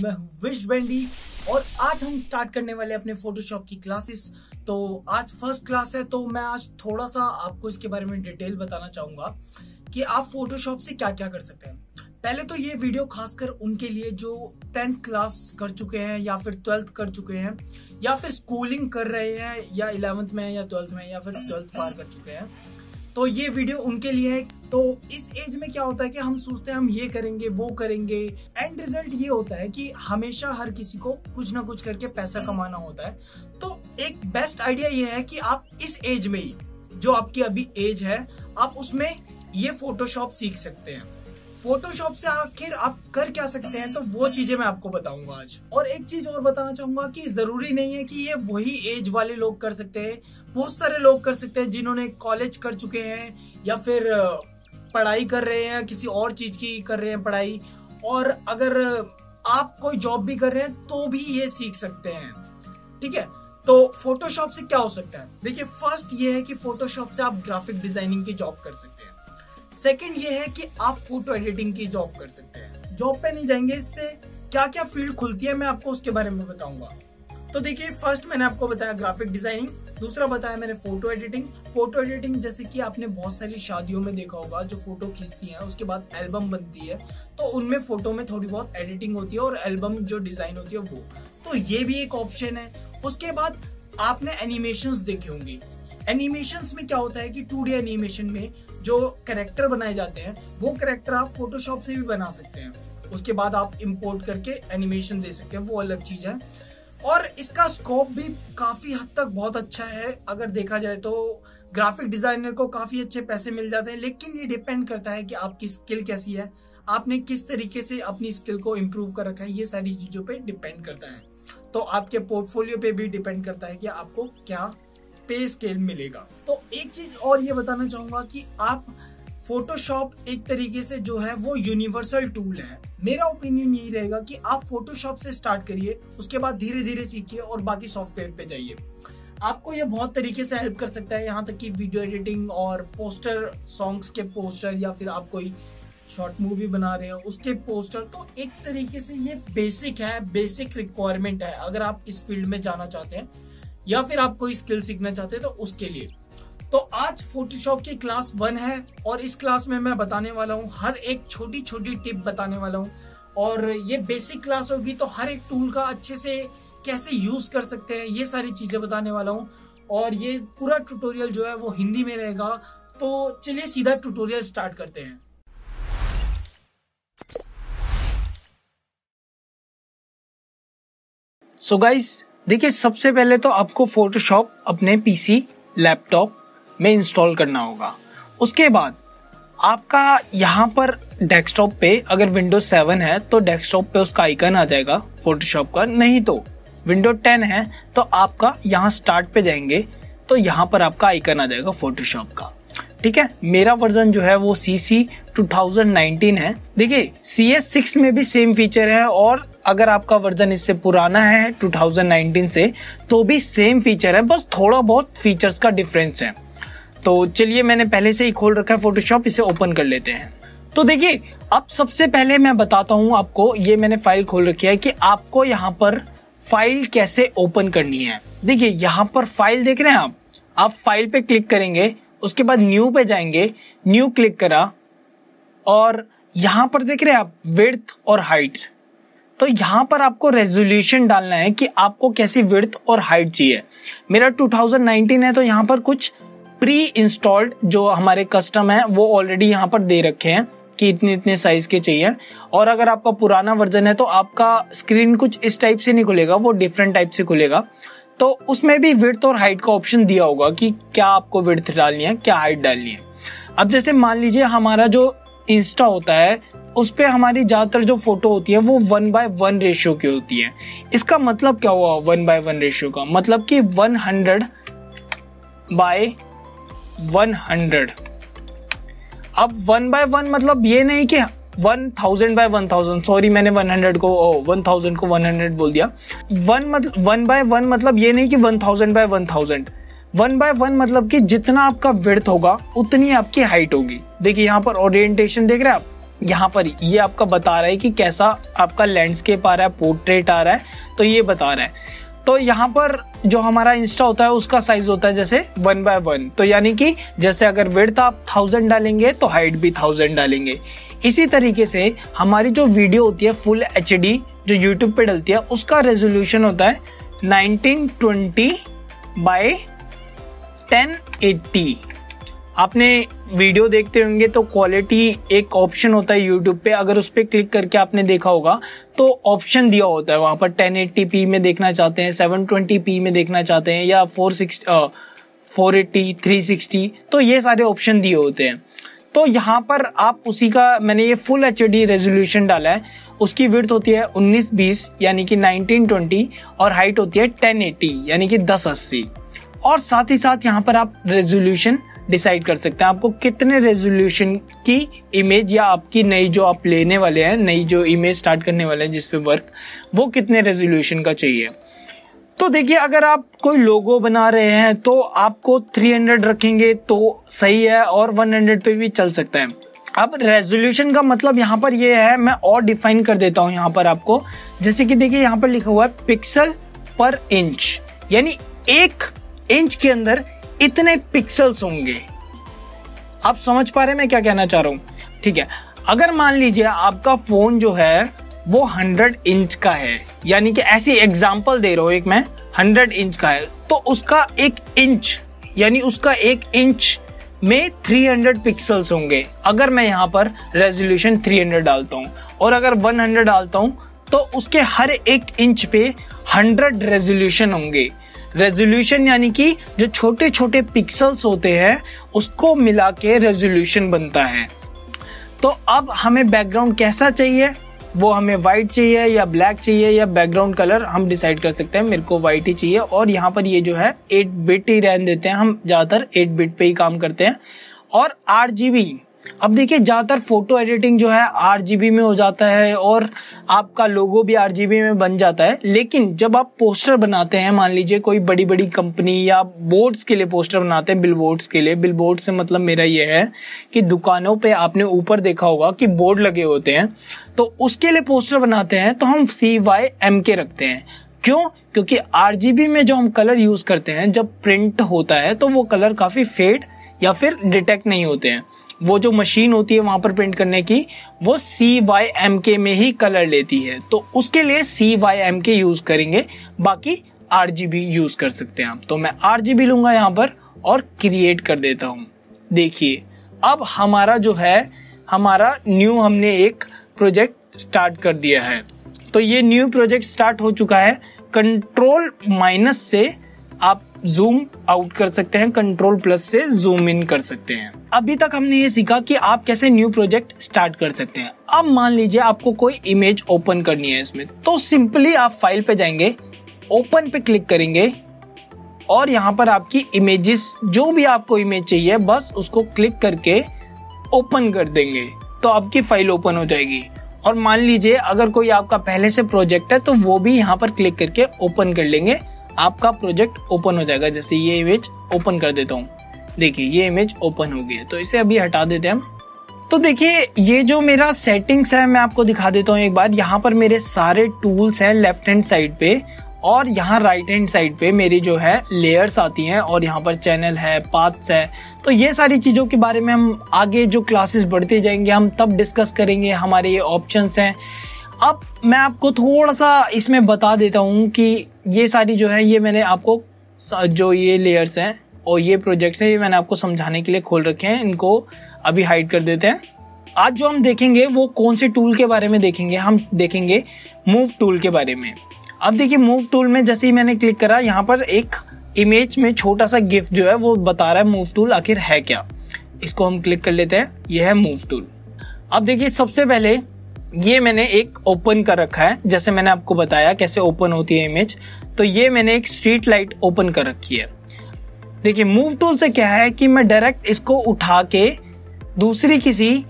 मैं हूँ विश बेंडी और आज हम स्टार्ट करने वाले अपने फोटोशॉप की क्लासेस। तो आज फर्स्ट क्लास है, तो मैं आज थोड़ा सा आपको इसके बारे में डिटेल बताना चाहूँगा कि आप फोटोशॉप से क्या क्या कर सकते हैं। पहले तो ये वीडियो खासकर उनके लिए जो 10th क्लास कर चुके हैं या फिर 12th कर चुके हैं या फिर स्कूलिंग कर रहे हैं या 11th में या 12th में या फिर 12th पार कर चुके हैं, तो ये वीडियो उनके लिए है। तो इस एज में क्या होता है कि हम सोचते हैं हम ये करेंगे वो करेंगे, एंड रिजल्ट ये होता है कि हमेशा हर किसी को कुछ ना कुछ करके पैसा कमाना होता है। तो एक बेस्ट आइडिया ये है कि आप इस एज में ही, जो आपकी अभी एज है, आप उसमें ये फोटोशॉप सीख सकते हैं। फोटोशॉप से आखिर आप कर क्या सकते हैं, तो वो चीजें मैं आपको बताऊंगा आज। और एक चीज और बताना चाहूंगा कि जरूरी नहीं है कि ये वही एज वाले लोग कर सकते हैं, बहुत सारे लोग कर सकते हैं जिन्होंने कॉलेज कर चुके हैं या फिर पढ़ाई कर रहे हैं, किसी और चीज की कर रहे हैं पढ़ाई, और अगर आप कोई जॉब भी कर रहे हैं तो भी ये सीख सकते हैं। ठीक है, तो फोटोशॉप से क्या हो सकता है? देखिए, फर्स्ट ये है कि फोटोशॉप से आप ग्राफिक डिजाइनिंग की जॉब कर सकते हैं। सेकंड ये है कि आप फोटो एडिटिंग की जॉब कर सकते हैं। जॉब पे नहीं जाएंगे, इससे क्या क्या फील्ड खुलती है मैं आपको उसके बारे में बताऊंगा। तो देखिए, फर्स्ट मैंने आपको बताया ग्राफिक डिजाइनिंग, दूसरा बताया मैंने फोटो एडिटिंग। फोटो एडिटिंग जैसे कि आपने बहुत सारी शादियों में देखा होगा, जो फोटो खींचती हैं उसके बाद एल्बम बनती है, तो उनमें फोटो में थोड़ी बहुत एडिटिंग होती है और एल्बम जो डिजाइन होती है वो, तो ये भी एक ऑप्शन है। उसके बाद आपने एनिमेशंस देखे होंगे। एनिमेशंस में क्या होता है कि 2D एनिमेशन में जो कैरेक्टर बनाए जाते हैं वो कैरेक्टर आप फोटोशॉप से भी बना सकते हैं। उसके बाद आप इंपोर्ट करके एनिमेशन दे सकते हैं, वो अलग चीज है। और इसका स्कोप भी काफी हद तक बहुत अच्छा है। अगर देखा जाए तो ग्राफिक डिजाइनर को काफी अच्छे पैसे मिल जाते हैं, लेकिन ये डिपेंड करता है कि आपकी स्किल कैसी है, आपने किस तरीके से अपनी स्किल को इम्प्रूव कर रखा है, ये सारी चीजों पे डिपेंड करता है। तो आपके पोर्टफोलियो पे भी डिपेंड करता है कि आपको क्या पे स्केल मिलेगा। तो एक चीज और ये बताना चाहूंगा कि आप फोटोशॉप एक तरीके से जो है वो यूनिवर्सल टूल है। मेरा ओपिनियन यही रहेगा कि आप फोटोशॉप से स्टार्ट करिए, उसके बाद धीरे धीरे सीखिए और बाकी सॉफ्टवेयर पे जाइए। आपको ये बहुत तरीके से हेल्प कर सकता है, यहाँ तक कि वीडियो एडिटिंग और पोस्टर, सॉन्ग्स के पोस्टर, या फिर आप कोई शॉर्ट मूवी बना रहे हो उसके पोस्टर। तो एक तरीके से ये बेसिक है, बेसिक रिक्वायरमेंट है अगर आप इस फील्ड में जाना चाहते हैं या फिर आप कोई स्किल सीखना चाहते हैं तो उसके लिए। तो आज फोटोशॉप की क्लास 1 है और इस क्लास में मैं बताने वाला हूँ, हर एक छोटी छोटी टिप बताने वाला हूँ। और ये बेसिक क्लास होगी, तो हर एक टूल का अच्छे से कैसे यूज कर सकते हैं ये सारी चीजें बताने वाला हूँ। और ये पूरा ट्यूटोरियल जो है वो हिंदी में रहेगा। तो चलिए सीधा ट्यूटोरियल स्टार्ट करते हैं। सो गाइस, देखिए, सबसे पहले तो आपको फोटोशॉप अपने पीसी, लैपटॉप में इंस्टॉल करना होगा। उसके बाद आपका यहाँ पर डेस्कटॉप पे अगर विंडोज 7 है तो डेस्कटॉप पे उसका आइकन आ जाएगा फोटोशॉप का, नहीं तो विंडोज 10 है तो आपका यहाँ स्टार्ट पे जाएंगे तो यहाँ पर आपका आइकन आ जाएगा फोटोशॉप का। ठीक है, मेरा वर्जन जो है वो CC 2019 है। देखिए, CS 6 में भी सेम फीचर है, और अगर आपका वर्जन इससे पुराना है 2019 से तो भी सेम फीचर है, बस थोड़ा बहुत फीचर्स का डिफरेंस है। तो चलिए, मैंने पहले से ही खोल रखा है फोटोशॉप, इसे ओपन कर लेते हैं। तो देखिए, अब सबसे पहले मैं बताता हूँ आपको, ये मैंने फाइल खोल रखी है कि आपको यहाँ पर फाइल कैसे ओपन करनी है। देखिए, यहाँ पर फाइल देख रहे हैं आप फाइल पे क्लिक करेंगे, उसके बाद न्यू पे जाएंगे, न्यू क्लिक करा, और यहाँ पर देख रहे हैं आप विड्थ और हाइट। तो यहाँ पर आपको रेजोल्यूशन डालना है कि आपको कैसी विड्थ और हाइट चाहिए। मेरा 2019 है तो यहाँ पर कुछ प्री इंस्टॉल्ड जो हमारे कस्टम है वो ऑलरेडी यहाँ पर दे रखे हैं कि इतने इतने साइज के चाहिए। और अगर आपका पुराना वर्जन है तो आपका स्क्रीन कुछ इस टाइप से नहीं खुलेगा, वो डिफरेंट टाइप से खुलेगा। तो उसमें भी विड्थ और हाइट का ऑप्शन दिया होगा कि क्या आपको विड्थ डालनी है, क्या हाइट डालनी है। अब जैसे मान लीजिए हमारा जो इंस्टा होता है उस पे हमारी ज्यादातर जो फोटो होती है वो 1:1 रेशियो की होती है। इसका मतलब क्या हुआ 1:1 रेशियो का? मतलब कि 100/100। अब 1:1 मतलब ये नहीं कि 1000/1000, सॉरी मैंने 1000 को 100 बोल दिया। 1/1 मतलब ये नहीं कि 1000/1000। 1/1 मतलब कि जितना आपका विड्थ होगा उतनी आपकी हाइट होगी। देखिए यहाँ पर ओरिएंटेशन देख रहे हैं आप, यहाँ पर ये आपका बता रहा है कि कैसा आपका लैंडस्केप आ रहा है, पोर्ट्रेट आ रहा है, तो ये बता रहा है। तो यहाँ पर जो हमारा इंस्टा होता है उसका साइज होता है जैसे 1:1, तो यानी कि जैसे अगर विड्थ आप 1000 डालेंगे तो हाइट भी 1000 डालेंगे। इसी तरीके से हमारी जो वीडियो होती है फुल HD जो यूट्यूब पे डलती है उसका रेजोल्यूशन होता है 1920x1080। आपने वीडियो देखते होंगे तो क्वालिटी एक ऑप्शन होता है यूट्यूब पे, अगर उस पर क्लिक करके आपने देखा होगा तो ऑप्शन दिया होता है वहाँ पर 1080p में देखना चाहते हैं, 720p में देखना चाहते हैं या 480, 360, तो ये सारे ऑप्शन दिए होते हैं। तो यहाँ पर आप उसी का मैंने ये फुल HD रेजोल्यूशन डाला है। उसकी विड्थ होती है 1920 यानी कि 1920 और हाइट होती है 1080 यानी कि 1080। और साथ ही साथ यहाँ पर आप रेजोल्यूशन डिसाइड कर सकते हैं आपको कितने रेजोल्यूशन की इमेज या आपकी नई जो आप लेने वाले हैं, नई जो इमेज स्टार्ट करने वाले हैं जिस पे वर्क, वो कितने रेजोल्यूशन का चाहिए। तो देखिए अगर आप कोई लोगो बना रहे हैं तो आपको 300 रखेंगे तो सही है और 100 पे भी चल सकता है। अब रेजोल्यूशन का मतलब यहाँ पर ये है, मैं और डिफाइन कर देता हूँ यहाँ पर आपको। जैसे कि देखिए यहाँ पर लिखा हुआ है पिक्सल पर इंच, यानी 1 इंच के अंदर इतने पिक्सल्स होंगे। आप समझ पा रहे हैं मैं क्या कहना चाह रहा हूँ? ठीक है, अगर मान लीजिए आपका फोन जो है वो 100 इंच का है, यानी कि ऐसी एग्जांपल दे रहा हूँ एक मैं, 100 इंच का है, तो उसका 1 इंच यानी उसका 1 इंच में 300 पिक्सल्स होंगे। अगर मैं यहाँ पर रेजोल्यूशन 300 डालता हूँ और अगर 100 डालता हूँ तो उसके हर 1 इंच पे 100 रेजोल्यूशन होंगे। रेजोल्यूशन यानी कि जो छोटे छोटे पिक्सल्स होते हैं उसको मिला के रेजोल्यूशन बनता है। तो अब हमें बैकग्राउंड कैसा चाहिए, वो हमें वाइट चाहिए या ब्लैक चाहिए या बैकग्राउंड कलर हम डिसाइड कर सकते हैं। मेरे को वाइट ही चाहिए और यहाँ पर ये जो है 8 बिट ही रहने देते हैं, हम ज़्यादातर 8 बिट पे ही काम करते हैं। और RGB, अब देखिए ज़्यादातर फोटो एडिटिंग जो है RGB में हो जाता है और आपका लोगो भी RGB में बन जाता है। लेकिन जब आप पोस्टर बनाते हैं, मान लीजिए कोई बड़ी बड़ी कंपनी या बोर्ड्स के लिए पोस्टर बनाते हैं, बिलबोर्ड्स के लिए, बिलबोर्ड से मतलब मेरा ये है कि दुकानों पे आपने ऊपर देखा होगा कि बोर्ड लगे होते हैं, तो उसके लिए पोस्टर बनाते हैं तो हम CYMK रखते हैं। क्यों? क्योंकि RGB में जो हम कलर यूज करते हैं जब प्रिंट होता है तो वो कलर काफी फेड या फिर डिटेक्ट नहीं होते हैं। वो जो मशीन होती है वहां पर प्रिंट करने की, वो CYMK में ही कलर लेती है, तो उसके लिए CYMK यूज करेंगे, बाकी RGB यूज कर सकते हैं आप। तो मैं RGB लूंगा यहाँ पर और क्रिएट कर देता हूँ। देखिए अब हमारा जो है, हमारा न्यू हमने एक प्रोजेक्ट स्टार्ट कर दिया है। तो ये न्यू प्रोजेक्ट स्टार्ट हो चुका है। कंट्रोल- से आप जूम आउट कर सकते हैं, कंट्रोल+ से जूम इन कर सकते हैं। अभी तक हमने ये सीखा कि आप कैसे न्यू प्रोजेक्ट स्टार्ट कर सकते हैं। अब मान लीजिए आपको कोई इमेज ओपन करनी है इसमें, तो सिंपली आप फाइल पे जाएंगे, ओपन पे क्लिक करेंगे और यहाँ पर आपकी इमेजेस, जो भी आपको इमेज चाहिए बस उसको क्लिक करके ओपन कर देंगे तो आपकी फाइल ओपन हो जाएगी। और मान लीजिए अगर कोई आपका पहले से प्रोजेक्ट है तो वो भी यहाँ पर क्लिक करके ओपन कर लेंगे, आपका प्रोजेक्ट ओपन हो जाएगा। जैसे ये इमेज ओपन कर देता हूँ, देखिए ये इमेज ओपन हो गई है, तो इसे अभी हटा देते हैं हम। तो देखिए ये जो मेरा सेटिंग्स है मैं आपको दिखा देता हूँ एक बार। यहाँ पर मेरे सारे टूल्स हैं लेफ्ट हैंड साइड पे और यहाँ राइट हैंड साइड पे मेरी जो है लेयर्स आती हैं और यहाँ पर चैनल है, पाथ्स है। तो ये सारी चीज़ों के बारे में हम आगे जो क्लासेस बढ़ते जाएंगे हम तब डिस्कस करेंगे। हमारे ये ऑप्शंस हैं। अब मैं आपको थोड़ा सा इसमें बता देता हूँ कि ये सारी जो है, ये मैंने आपको जो ये लेयर्स हैं और ये प्रोजेक्ट्स हैं, ये मैंने आपको समझाने के लिए खोल रखे हैं। इनको अभी हाइड कर देते हैं। आज जो हम देखेंगे वो कौन से टूल के बारे में देखेंगे, हम देखेंगे मूव टूल के बारे में। अब देखिए मूव टूल में जैसे ही मैंने क्लिक करा, यहाँ पर एक इमेज में छोटा सा गिफ जो है वो बता रहा है मूव टूल आखिर है क्या। इसको हम क्लिक कर लेते हैं, ये है मूव टूल। अब देखिए सबसे पहले ये मैंने एक ओपन कर रखा है, जैसे मैंने आपको बताया कैसे ओपन होती है इमेज। तो ये मैंने एक स्ट्रीट लाइट ओपन कर रखी है। देखिए मूव टूल से क्या है कि मैं डायरेक्ट इसको उठा के दूसरी किसी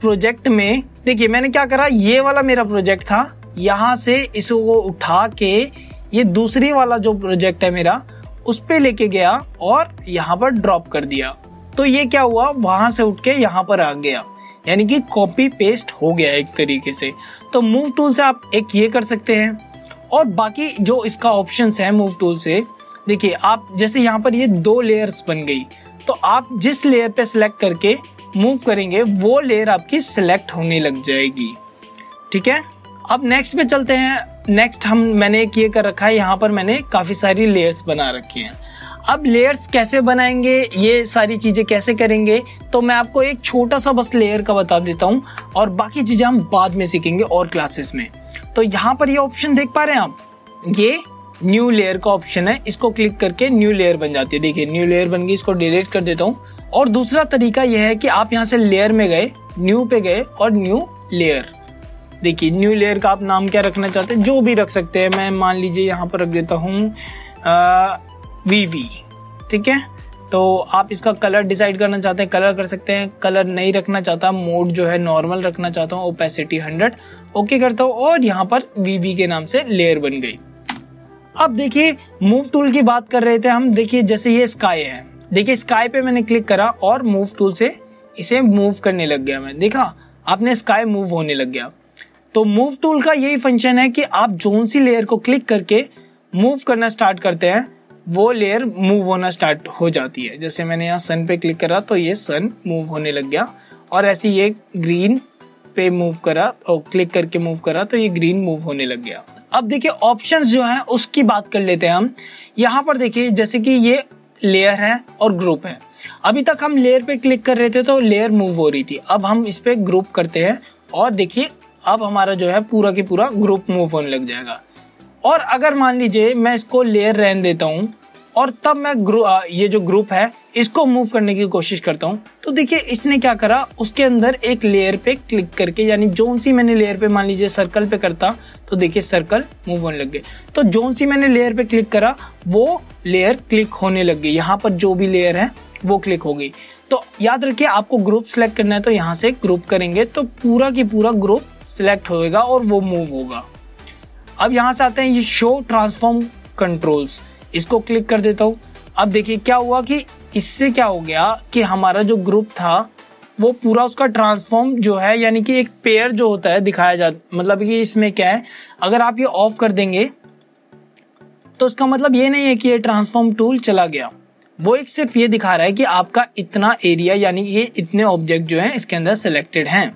प्रोजेक्ट में, देखिए मैंने क्या करा, ये वाला मेरा प्रोजेक्ट था, यहाँ से इसको उठा के ये दूसरी वाला जो प्रोजेक्ट है मेरा उस पे लेके गया और यहाँ पर ड्रॉप कर दिया। तो ये क्या हुआ, वहां से उठ के यहाँ पर आ गया। यानी कि कॉपी पेस्ट हो गया एक तरीके से। तो मूव टूल से आप एक ये कर सकते हैं, और बाकी जो इसका ऑप्शंस है मूव टूल से, देखिए आप जैसे यहाँ पर ये 2 लेयर्स बन गई, तो आप जिस लेयर पे सिलेक्ट करके मूव करेंगे वो लेयर आपकी सिलेक्ट होने लग जाएगी। ठीक है, अब नेक्स्ट पे चलते हैं। नेक्स्ट मैंने एक ये कर रखा है, यहाँ पर मैंने काफी सारी लेयर्स बना रखी हैं। अब लेयर्स कैसे बनाएंगे, ये सारी चीजें कैसे करेंगे, तो मैं आपको एक छोटा सा बस लेयर का बता देता हूँ, और बाकी चीजें हम बाद में सीखेंगे और क्लासेस में। तो यहाँ पर ये ऑप्शन देख पा रहे हैं आप, ये न्यू लेयर का ऑप्शन है, इसको क्लिक करके न्यू लेयर बन जाती है। देखिए न्यू लेयर बन गई, इसको डिलीट कर देता हूँ। और दूसरा तरीका यह है कि आप यहाँ से लेयर में गए, न्यू पे गए और न्यू लेयर, देखिए न्यू लेयर का आप नाम क्या रखना चाहते हैं जो भी रख सकते हैं। मैं मान लीजिए यहाँ पर रख देता हूँ VV। ठीक है, तो आप इसका कलर डिसाइड करना चाहते हैं, कलर कर सकते हैं। कलर नहीं रखना चाहता, मोड जो है नॉर्मल रखना चाहता हूँ, ओपेसिटी 100, ओके करता हूँ, और यहाँ पर VV के नाम से लेयर बन गई। अब देखिए मूव टूल की बात कर रहे थे हम, देखिए जैसे ये स्काई है, देखिए स्काई पे मैंने क्लिक करा और मूव टूल से इसे मूव करने लग गया मैं, देखा आपने स्काई मूव होने लग गया। तो मूव टूल का यही फंक्शन है कि आप जोन सी लेयर को क्लिक करके मूव करना स्टार्ट करते हैं, वो लेयर मूव होना स्टार्ट हो जाती है। जैसे मैंने यहाँ सन पे क्लिक करा तो ये सन मूव होने लग गया, और ऐसे ये ग्रीन पे मूव करा और क्लिक करके मूव करा तो ये ग्रीन मूव होने लग गया। अब देखिए ऑप्शंस जो हैं उसकी बात कर लेते हैं हम। यहाँ पर देखिए जैसे कि ये लेयर है और ग्रुप है। अभी तक हम लेयर पे क्लिक कर रहे थे तो लेयर मूव हो रही थी, अब हम इस पे ग्रुप करते हैं और देखिए अब हमारा जो है पूरा की पूरा ग्रुप मूव होने लग जाएगा। और अगर मान लीजिए मैं इसको लेयर रहने देता हूँ और तब मैं ये जो ग्रुप है इसको मूव करने की कोशिश करता हूँ, तो देखिए इसने क्या करा, उसके अंदर एक लेयर पे क्लिक करके, यानी जोन सी मैंने लेयर पे मान लीजिए सर्कल पे करता तो देखिए सर्कल मूव होने लग गए। तो जोन सी मैंने लेयर पे क्लिक करा वो लेयर क्लिक होने लग गई, यहाँ पर जो भी लेयर है वो क्लिक हो गई। तो याद रखिए आपको ग्रुप सेलेक्ट करना है, तो यहाँ से ग्रुप करेंगे तो पूरा की पूरा ग्रुप सिलेक्ट होएगा और वो मूव होगा। अब यहाँ से आते हैं ये शो ट्रांसफॉर्म कंट्रोल्स, इसको क्लिक कर देता हूँ। अब देखिए क्या हुआ कि इससे क्या हो गया कि हमारा जो ग्रुप था वो पूरा उसका ट्रांसफॉर्म जो है, यानी कि एक पेयर जो होता है दिखाया जाता, मतलब कि इसमें क्या है, अगर आप ये ऑफ कर देंगे तो इसका मतलब ये नहीं है कि ये ट्रांसफॉर्म टूल चला गया, वो एक सिर्फ ये दिखा रहा है कि आपका इतना एरिया यानी ये इतने ऑब्जेक्ट जो हैं इसके अंदर सिलेक्टेड हैं।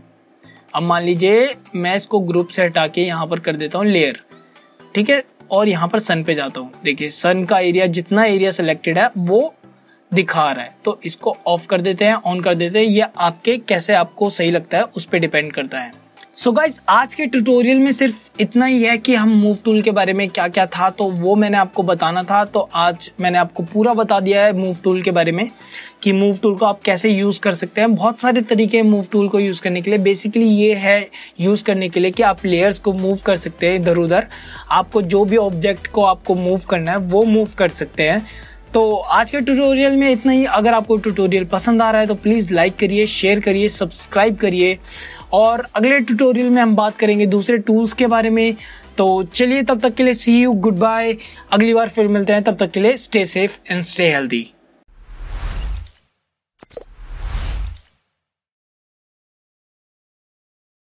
अब मान लीजिए मैं इसको ग्रुप से हटा के यहाँ पर कर देता हूँ लेयर, ठीक है, और यहाँ पर सन पे जाता हूँ, देखिए सन का एरिया जितना एरिया सिलेक्टेड है वो दिखा रहा है। तो इसको ऑफ कर देते हैं, ऑन कर देते हैं, ये आपके कैसे आपको सही लगता है उस पर डिपेंड करता है। सो गाइस आज के ट्यूटोरियल में सिर्फ इतना ही है कि हम मूव टूल के बारे में क्या क्या था तो वो मैंने आपको बताना था। तो आज मैंने आपको पूरा बता दिया है मूव टूल के बारे में कि मूव टूल को आप कैसे यूज़ कर सकते हैं। बहुत सारे तरीके हैं मूव टूल को यूज़ करने के लिए। बेसिकली ये है यूज़ करने के लिए कि आप लेयर्स को मूव कर सकते हैं इधर उधर, आपको जो भी ऑब्जेक्ट को आपको मूव करना है वो मूव कर सकते हैं। तो आज के ट्यूटोरियल में इतना ही। अगर आपको ट्यूटोरियल पसंद आ रहा है तो प्लीज़ लाइक करिए, शेयर करिए, सब्सक्राइब करिए, और अगले ट्यूटोरियल में हम बात करेंगे दूसरे टूल्स के बारे में। तो चलिए तब तक के लिए सी यू, गुड बाय, अगली बार फिर मिलते हैं, तब तक के लिए stay safe and stay healthy.